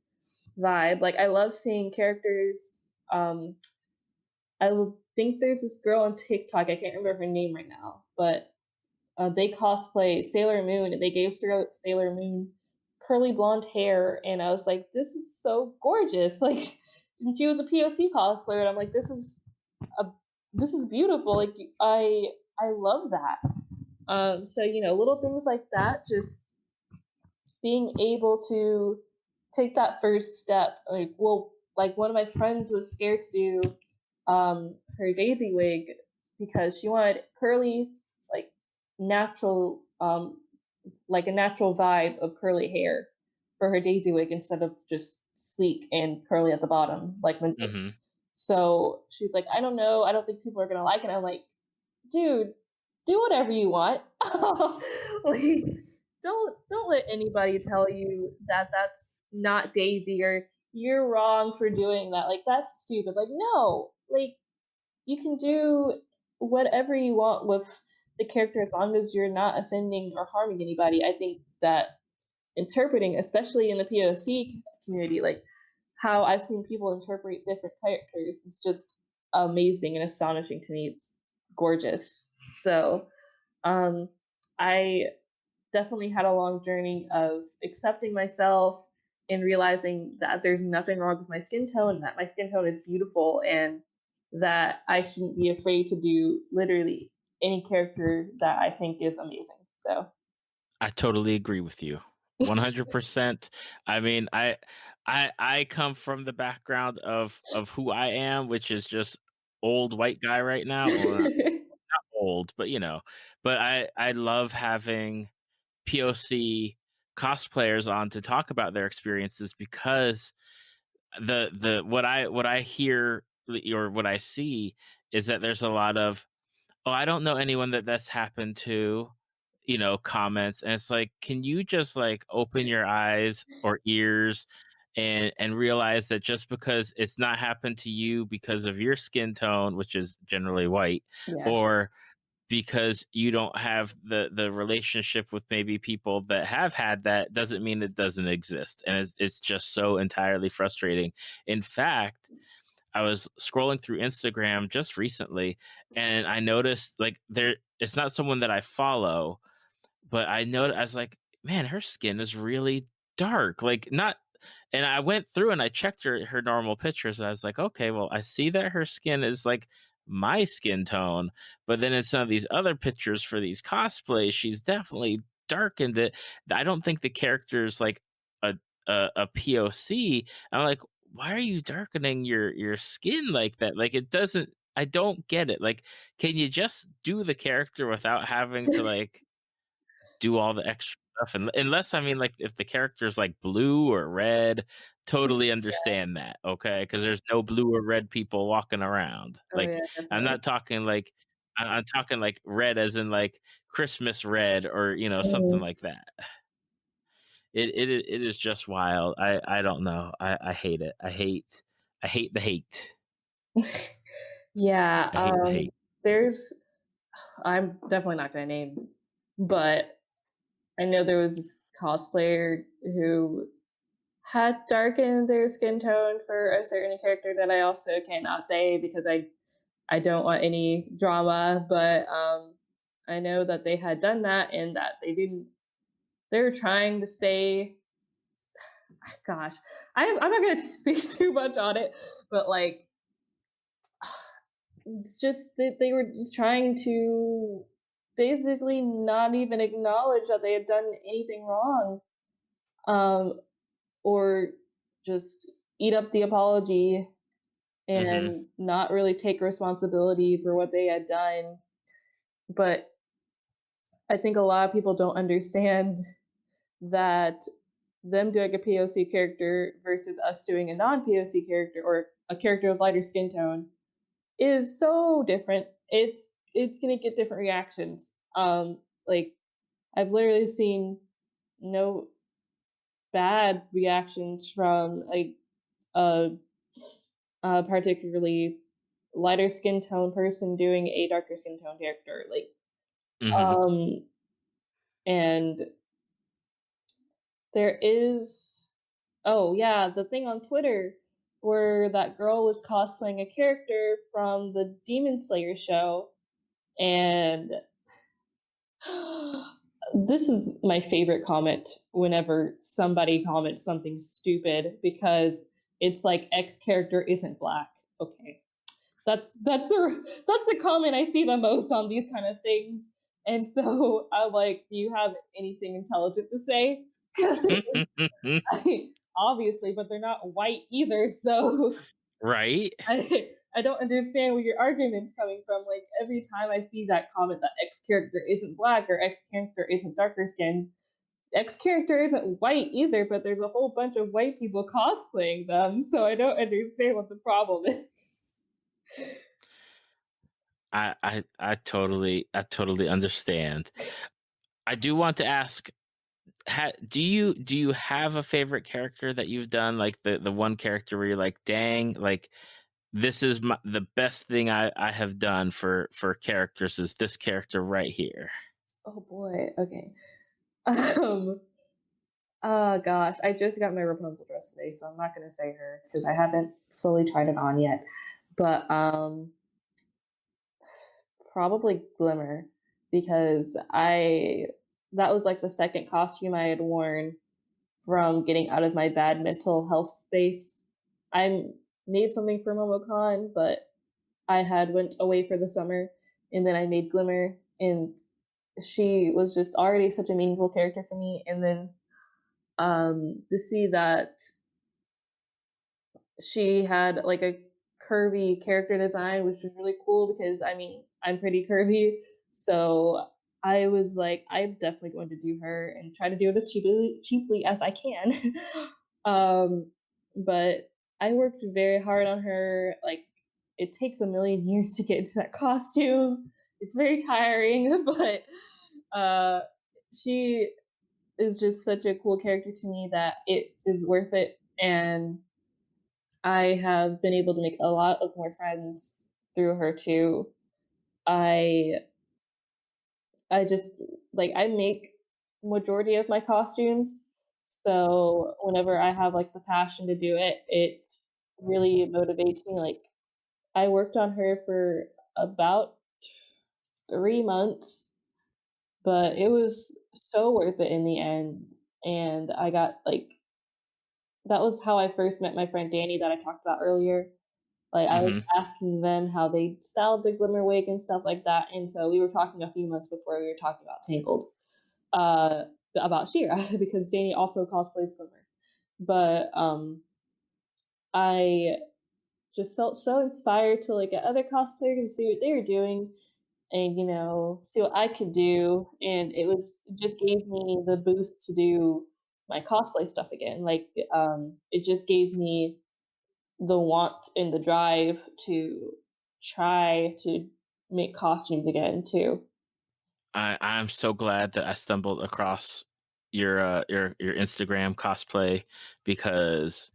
vibe. Like I love seeing characters. Think there's this girl on TikTok. I can't remember her name right now, but they cosplay Sailor Moon, and they gave Sailor Moon curly blonde hair, and I was like, this is so gorgeous. Like, and she was a POC cosplayer, and I'm like, a this is beautiful. Like, I love that. So little things like that, just being able to take that first step. Like one of my friends was scared to do her Daisy wig because she wanted curly, like natural, like a natural vibe of curly hair for her Daisy wig instead of just sleek and curly at the bottom, like when. Mm-hmm. So she's like, I don't know, I don't think people are gonna like it. I'm like, dude, do whatever you want. Like, don't let anybody tell you that that's not Daisy or you're wrong for doing that. Like, that's stupid. Like, no, like you can do whatever you want with the character as long as you're not offending or harming anybody. I think that interpreting, especially in the POC community, like how I've seen people interpret different characters is just amazing and astonishing to me. It's gorgeous. So I definitely had a long journey of accepting myself and realizing that there's nothing wrong with my skin tone, that my skin tone is beautiful, and that I shouldn't be afraid to do literally any character that I think is amazing. So I totally agree with you. 100%. I mean, I come from the background of who I am, which is just old white guy right now. Well, not old, but but I love having POC cosplayers on to talk about their experiences because the what I hear or what I see is that there's a lot of, oh, I don't know anyone that's happened to, comments. And it's like, can you just like open your eyes or ears and realize that just because it's not happened to you because of your skin tone, which is generally white, yeah. or because you don't have the relationship with maybe people that have had that, doesn't mean it doesn't exist. And it's just so entirely frustrating. In fact, I was scrolling through Instagram just recently and I noticed like it's not someone that I follow, but I was like, man, her skin is really dark. Like not and I went through and I checked her normal pictures. And I was like, okay, well, I see that her skin is like my skin tone, but then in some of these other pictures for these cosplays, she's definitely darkened it. I don't think the character is like a a POC. I'm like, why are you darkening your skin like that? Like it doesn't. I don't get it. Like, can you just do the character without having to like do all the extra stuff? And unless I mean, like, if the character is like blue or red, totally understand that, okay? Because there's no blue or red people walking around. Oh Like, yeah, I'm definitely. not talking like I'm talking like red as in like Christmas red or something Mhm. like that. It is just wild. I don't know. I hate it. I hate the hate. Yeah, I hate the hate. there's I'm definitely not gonna name, but I know there was this cosplayer who had darkened their skin tone for a certain character that I also cannot say because I don't want any drama, but I know that they had done that and that they were trying to say, gosh, I'm not going to speak too much on it, but like it's just that they were just trying to basically not even acknowledge that they had done anything wrong, um, or just eat up the apology Mhm. and not really take responsibility for what they had done. But I think a lot of people don't understand that them doing a POC character versus us doing a non POC character or a character with lighter skin tone is so different. It's gonna get different reactions. Like I've literally seen no bad reactions from like a, a particularly lighter skin tone person doing a darker skin tone character. Like Mhm. um and there is, oh yeah, the thing on Twitter where that girl was cosplaying a character from the Demon Slayer show, and This is my favorite comment whenever somebody comments something stupid because it's like X character isn't black. Okay. That's the comment I see the most on these kind of things. And so I'm like, do you have anything intelligent to say? Obviously, but they're not white either, so Right? I don't understand where your argument's coming from. Like every time I see that comment that X character isn't black or X character isn't darker skinned, X character isn't white either, but there's a whole bunch of white people cosplaying them, so I don't understand what the problem is. I totally understand. I do want to ask, do you have a favorite character that you've done, like the one character where you're like, dang, like this is the best thing I have done for characters is this character right here. Oh boy, okay. Um, oh gosh, I just got my Rapunzel dress today, so I'm not gonna say her because I haven't fully tried it on yet. But probably Glimmer because I that was like the second costume I had worn from getting out of my bad mental health space. I made something for MomoCon, but I had went away for the summer, and then I made Glimmer, and she was just already such a meaningful character for me. And then to see that she had like a curvy character design, which was really cool because I mean I'm pretty curvy, so I was like I'm definitely going to do her and try to do it as cheaply as I can. um, but I worked very hard on her. Like it takes a million years to get into that costume. It's very tiring, but uh, she is just such a cool character to me that it is worth it. And I have been able to make a lot of more friends through her too. I I just like I make majority of my costumes. So whenever I have like the passion to do it, it really motivates me. Like I worked on her for about 3 months, but it was so worth it in the end. And I got like that was how I first met my friend Danny that I talked about earlier. Like, I was Hmm. asking them how they styled the glimmer wig and stuff like that, and so we were talking a few months before we were talking about Tangled, about She-Ra because Danny also cosplays Glimmer. But, I just felt so inspired to look at other cosplayers and see what they were doing and, see what I could do, and it just gave me the boost to do my cosplay stuff again. Like, it just gave me the want and the drive to try to make costumes again too. I'm so glad that I stumbled across your Instagram cosplay because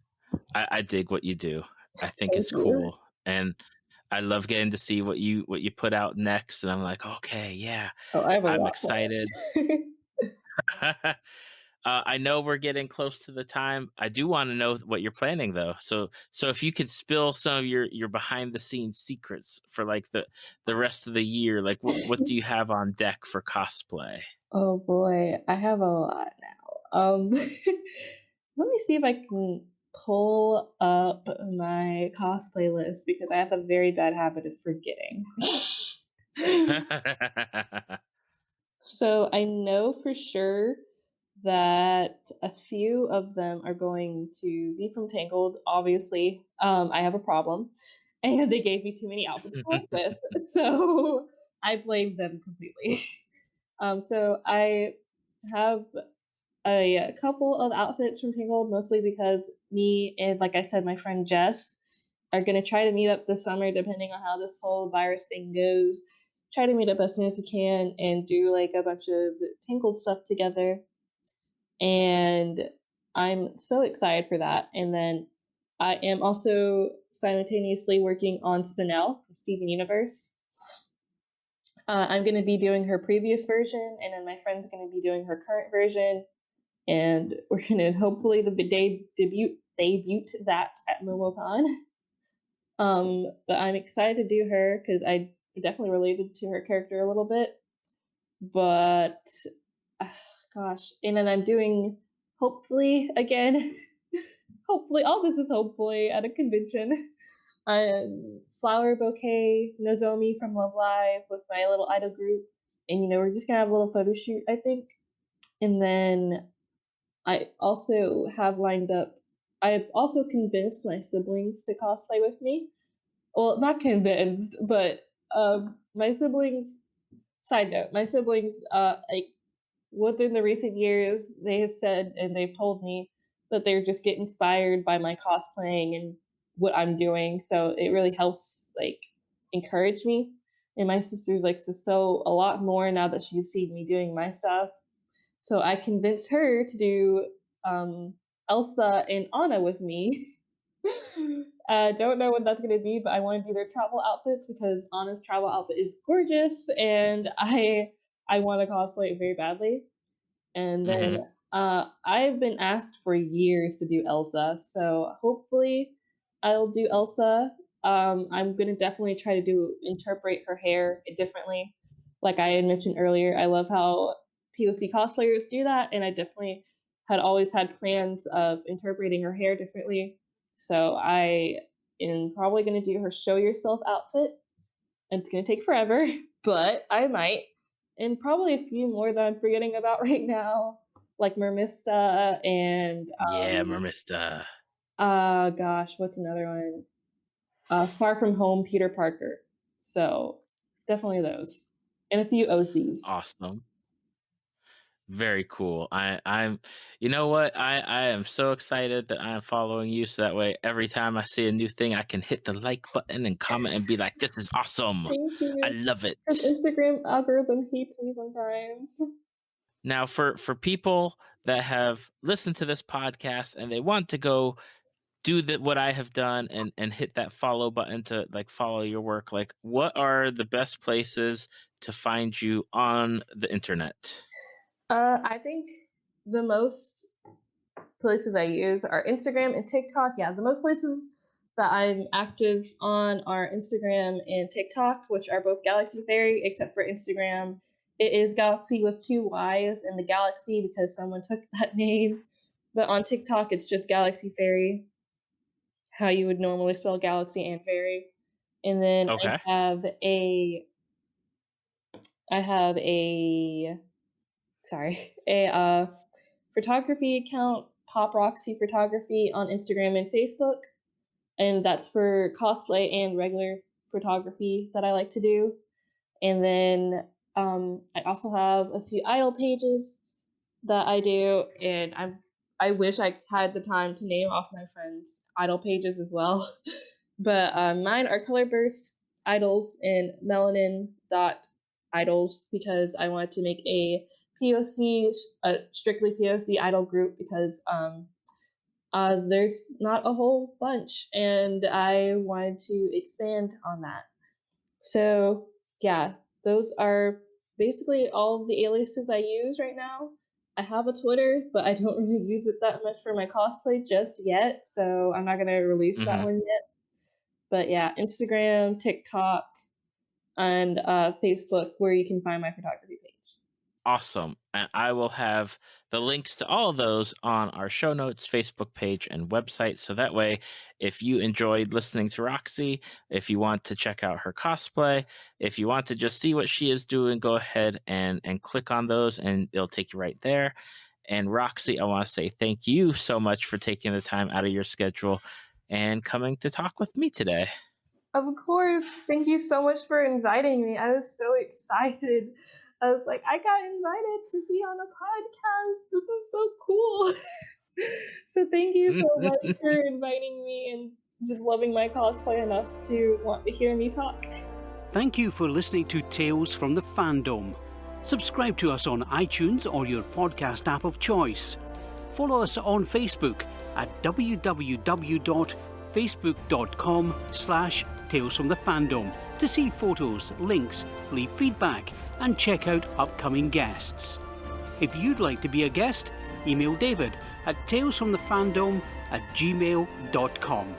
I dig what you do. I think Thank it's you. cool, and I love getting to see what you put out next. And I'm like, okay, yeah, Oh, I have a I'm lot excited. planned. I know we're getting close to the time. I do want to know what you're planning though. So if you could spill some of your behind the scenes secrets for like the rest of the year, like what do you have on deck for cosplay? Oh boy, I have a lot now. Let me see if I can pull up my cosplay list because I have a very bad habit of forgetting. So I know for sure that a few of them are going to be from Tangled. Obviously, I have a problem, and they gave me too many outfits to work with, so I blame them completely. So I have a couple of outfits from Tangled, mostly because me and, like I said, my friend Jess are gonna try to meet up this summer, depending on how this whole virus thing goes. Try to meet up as soon as we can and do like a bunch of Tangled stuff together. And I'm so excited for that. And then I am also simultaneously working on Spinel from Steven Universe. I'm going to be doing her previous version, and then my friend's going to be doing her current version, and we're going to hopefully debut that at MomoCon. But I'm excited to do her because I definitely related to her character a little bit. But gosh, and then I'm doing hopefully again, hopefully all this is hopefully at a convention. Flower bouquet Nozomi from Love Live with my little idol group, and we're just gonna have a little photo shoot, I think. And then I also have lined up. I've also convinced my siblings to cosplay with me. Well, not convinced, but my siblings. Side note: my siblings, like within the recent years, they have said and they've told me that they just get inspired by my cosplaying and what I'm doing. So it really helps like encourage me. And my sister's like so a lot more now that she's seen me doing my stuff. So I convinced her to do Elsa and Anna with me. Don't know what that's going to be, but I want to do their travel outfits because Anna's travel outfit is gorgeous, and I want to cosplay it very badly. And then I've been asked for years to do Elsa, so hopefully I'll do Elsa. I'm going to definitely try to interpret her hair differently. Like I had mentioned earlier, I love how POC cosplayers do that, and I definitely had always had plans of interpreting her hair differently. So I am probably going to do her show yourself outfit. It's going to take forever, but I might. And probably a few more that I'm forgetting about right now, like Mermista and yeah, Mermista. Gosh, what's another one? Far From Home, Peter Parker. So definitely those, and a few OCs. Awesome. Very cool. I'm you know what? I am so excited that I'm following you, so that way every time I see a new thing I can hit the like button and comment and be like, this is awesome. Thank you. I love it. Because Instagram algorithm hates me sometimes. Now for people that have listened to this podcast and they want to go do what I have done and hit that follow button to like follow your work, like what are the best places to find you on the internet? I think the most places I use are Instagram and TikTok. Yeah, the most places that I'm active on are Instagram and TikTok, which are both GalaxyyFairy, except for Instagram. It is Galaxy with 2 Y's in the Galaxy because someone took that name. But on TikTok, it's just GalaxyyFairy, how you would normally spell Galaxy and Fairy. And then Okay. I have a photography account, Pop Roxie Photography on Instagram and Facebook, and that's for cosplay and regular photography that I like to do. And then I also have a few idol pages that I do, and I wish I had the time to name off my friends' idol pages as well. But mine are Colorburst Idols and Melanin.idols because I wanted to make a POC, strictly POC idol group because there's not a whole bunch, and I wanted to expand on that. So yeah, those are basically all of the aliases I use right now. I have a Twitter, but I don't really use it that much for my cosplay just yet, so I'm not going to release that one yet. But yeah, Instagram, TikTok, and Facebook, where you can find my photography page. Awesome. And I will have the links to all of those on our show notes, Facebook page, and website. So that way, if you enjoyed listening to Roxie, if you want to check out her cosplay, if you want to just see what she is doing, go ahead and click on those and it'll take you right there. And Roxie, I want to say thank you so much for taking the time out of your schedule and coming to talk with me today. Of course. Thank you so much for inviting me. I was so excited. I was like, I got invited to be on a podcast. This is so cool. So thank you so much for inviting me and just loving my cosplay enough to want to hear me talk. Thank you for listening to Tales from the Fandom. Subscribe to us on iTunes or your podcast app of choice. Follow us on Facebook at www.facebook.com/Tales from the Fandom to see photos, links, leave feedback, and check out upcoming guests. If you'd like to be a guest, email David at talesfromthefandom@gmail.com.